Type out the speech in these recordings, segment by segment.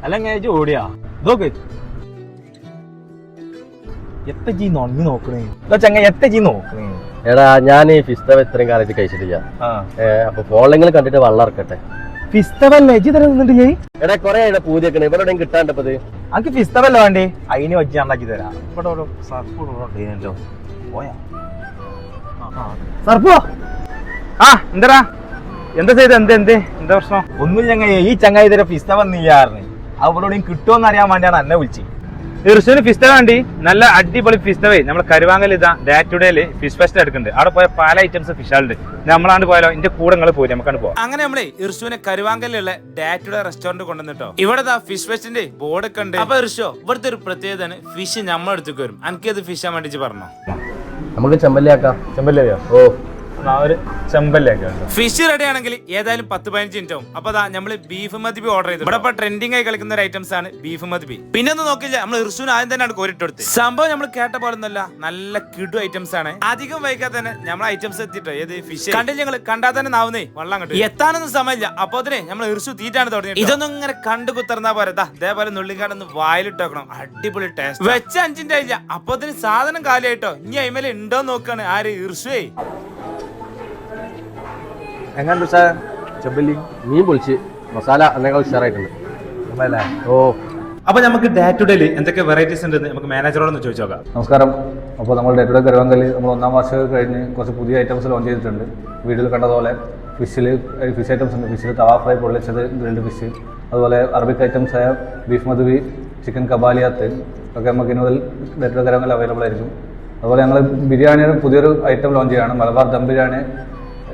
അല്ലെങ്കിൽ ഓടിയാ ഇതൊക്കെ എത്ര ജീ നൊങ്ങി നോക്കണേ ചങ്ങ എത്ര ജീ നോക്കണേ. എടാ ഞാൻ ഈ ഫിസ്തവ ഇത്രയും കാലത്ത് കഴിച്ചിട്ടില്ല. അപ്പൊ ഫോളെങ്കിലും കണ്ടിട്ട് വെള്ളം ഇറക്കട്ടെ. ഫിസ്തവല്ലേ ഇജ്ജ് തരാൻ നിന്നിട്ടില്ലേ? എടാ കൊറേ പൂതിയൊക്കെ ഇവിടെ കിട്ടാണ്ടപ്പത്. അനക്ക് ഫിസ്തവല്ല വേണ്ടേ? അതിന് വെച്ച് ഞാൻ ഉണ്ടാക്കി തരാം. ഇവിടെ സർപ്പോ പോയാ സർപ്പോ എന്താ എന്താ ചെയ്ത് എന്താ പ്രശ്നം? ഒന്നും ചങ്ങ ഈ ചങ്ങായി തരാം ഫിസ്തവ നീയാറിന് അവിടെ കിട്ടുമെന്ന് അറിയാൻ വേണ്ടിയാണ് എന്നെ വിളിച്ചത്. ഇർഷുവിന് ഫിസ്തവ വേണ്ടി നല്ല അടിപൊളി ഫിസ്തവേ നമ്മൾ കരുവാങ്കൽ ഇതാ ഡേ ടു ഡേയില് ഫിഷ് ഫെസ്റ്റ് എടുക്കുന്നുണ്ട്. അവിടെ പോയ പല ഐറ്റംസ് ഫിഷുകളുണ്ട്. നമ്മളാണ്ട് പോയാലോ എന്റെ കൂടെ നിങ്ങൾ പോയി നമുക്കാണ് പോകാം. അങ്ങനെ നമ്മളെ ഇർഷുവിനെ കരുവാങ്കലിലുള്ള ഡേ ടു ഡേ റെസ്റ്റോറന്റ് കൊണ്ടുവന്നിട്ടോ. ഇവിടെ ഫിഷ് ഫെസ്റ്റിന്റെ ബോർഡ് ഒക്കെ ഉണ്ട്. അപ്പൊ ഇർഷോ ഇവിടുത്തെ ഒരു പ്രത്യേകത ഫിഷ് നമ്മൾ എടുത്തേക്ക് വരും. എനിക്കത് ഫിഷ് വേണ്ടിച്ച് പറഞ്ഞോ. നമുക്ക് ചെമ്പല്ലിയാക്കാം. ചെമ്പല്ലിയോ? ഓ ഫിഷ് റെഡി ആണെങ്കിൽ ഏതായാലും 10-15 മിനിറ്റ് ആവും. അപ്പൊ നമ്മള് ബീഫ് മദ്ബി ഓർഡർ ചെയ്തു. ഇവിടെ ട്രെൻഡിങ് ആയി കളിക്കുന്ന ഒരു ഐറ്റംസ് ആണ് ബീഫ് മദ്ബി. പിന്നെ ഒന്നും നോക്കില്ല, നമ്മൾ ഇർഷുവിന് ആദ്യം തന്നെയാണ് കോരിട്ടെടുത്ത്. സംഭവം നമ്മൾ കേട്ട പോലെ ഒന്നല്ല, നല്ല കിടു ഐറ്റംസ് ആണ്. അധികം വൈകാതെ തന്നെ നമ്മൾ ഐറ്റംസ് എത്തിട്ടോ. ഏത് ഫിഷ് കണ്ടില്ല ഞങ്ങൾ കണ്ടാൽ തന്നെ നാവുന്നേ വെള്ളം കിട്ടും. എത്താനൊന്നും സമയമില്ല. അപ്പൊ അതിനെ നമ്മൾ ഇർഷു തീറ്റാണ് തുടങ്ങിയത്. ഇതൊന്നും ഇങ്ങനെ കണ്ടു കുത്തർന്നാ പോരാ. അതേപോലെ നുള്ളിക്കാടൊന്ന് വായിലിട്ടോക്കണം. അടിപൊളി ടേസ്റ്റ്. വെച്ച 5 മിനിറ്റ് ആയില്ല അപ്പൊ അതിന് സാധനം കാലിയായിട്ടോ. ഇനി അയിമേലെ ഉണ്ടോ നോക്കാണ് ആര് ഇർഷുവേ. എങ്ങനെയുണ്ട് സാർ ചെമ്പല്ലി? മീൻ പൊളിച്ച് മസാല എന്നേക്കാൾ ഉഷാറായിട്ടുണ്ട്. ഓ അപ്പൊ നമുക്ക് ഡേ ടു ഡേയിൽ എന്തൊക്കെ വെറൈറ്റീസ് ഉണ്ടെന്ന് നമുക്ക് മാനേജറോടൊന്ന് ചോദിച്ചു നോക്കാം. നമസ്കാരം. അപ്പോൾ നമ്മൾ ഡേ ടു ഡേ കരുവാങ്കൽ നമ്മൾ 1-ാം വർഷം കഴിഞ്ഞ് കുറച്ച് പുതിയ ഐറ്റംസ് ലോഞ്ച് ചെയ്തിട്ടുണ്ട്. വീഡിയോയിൽ കണ്ടതുപോലെ ഫിഷ് ഐറ്റംസ് ഉണ്ട്. ഫിഷിൽ തവ ഫ്രൈ, പൊള്ളിച്ചത്, ഗ്രിൽഡ് ഫിഷ്, അതുപോലെ അറബിക് ഐറ്റംസ് ആയ ബീഫ് മദ്ബി, ചിക്കൻ കബാലിയാത്ത് ഒക്കെ നമുക്ക് ഇനി മുതൽ ഡേ ടു ഡേ കരുവാങ്കൽ അവൈലബിൾ ആയിരിക്കും. അതുപോലെ ഞങ്ങൾ ബിരിയാണിയുടെ പുതിയൊരു ഐറ്റം ലോഞ്ച് ചെയ്യാണ്. മലബാർ ദം ബിരിയാണി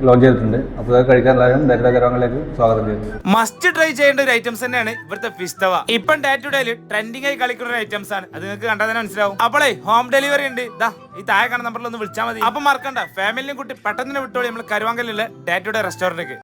ലോഞ്ച് ചെയ്തിട്ടുണ്ട്. അപ്പോൾ അത് കഴിക്കാൻ എല്ലാവരും ഡേ ടു ഡേ കരുവാങ്കലിലേക്ക് സ്വാഗതം ചെയ്യുന്നു. മസ്റ്റ് ട്രൈ ചെയ്യേണ്ട ഒരു ഐറ്റംസ് തന്നെയാണ് ഇവിടുത്തെ ഫിഷ് തവ. ഇപ്പം ഡേ ടു ഡേയിൽ ട്രെൻഡിംഗ് ആയി കളിക്കുന്ന ഒരു ഐറ്റംസ് ആണ്. അത് നിങ്ങൾക്ക് കണ്ടാൽ തന്നെ മനസ്സിലാവും. അപ്പോളേ ഹോം ഡെലിവറി ഉണ്ട്. ഈ താഴെ കാണുന്ന നമ്പറിൽ ഒന്ന് വിളിച്ചാൽ മതി. അപ്പം മറക്കണ്ട, ഫാമിലിയും കുട്ടി പെട്ടെന്ന് വിട്ടോളി നമ്മൾ കരുവാങ്കലിലെ ഡേ ടു ഡേ റെസ്റ്റോറന്റിലേക്ക്.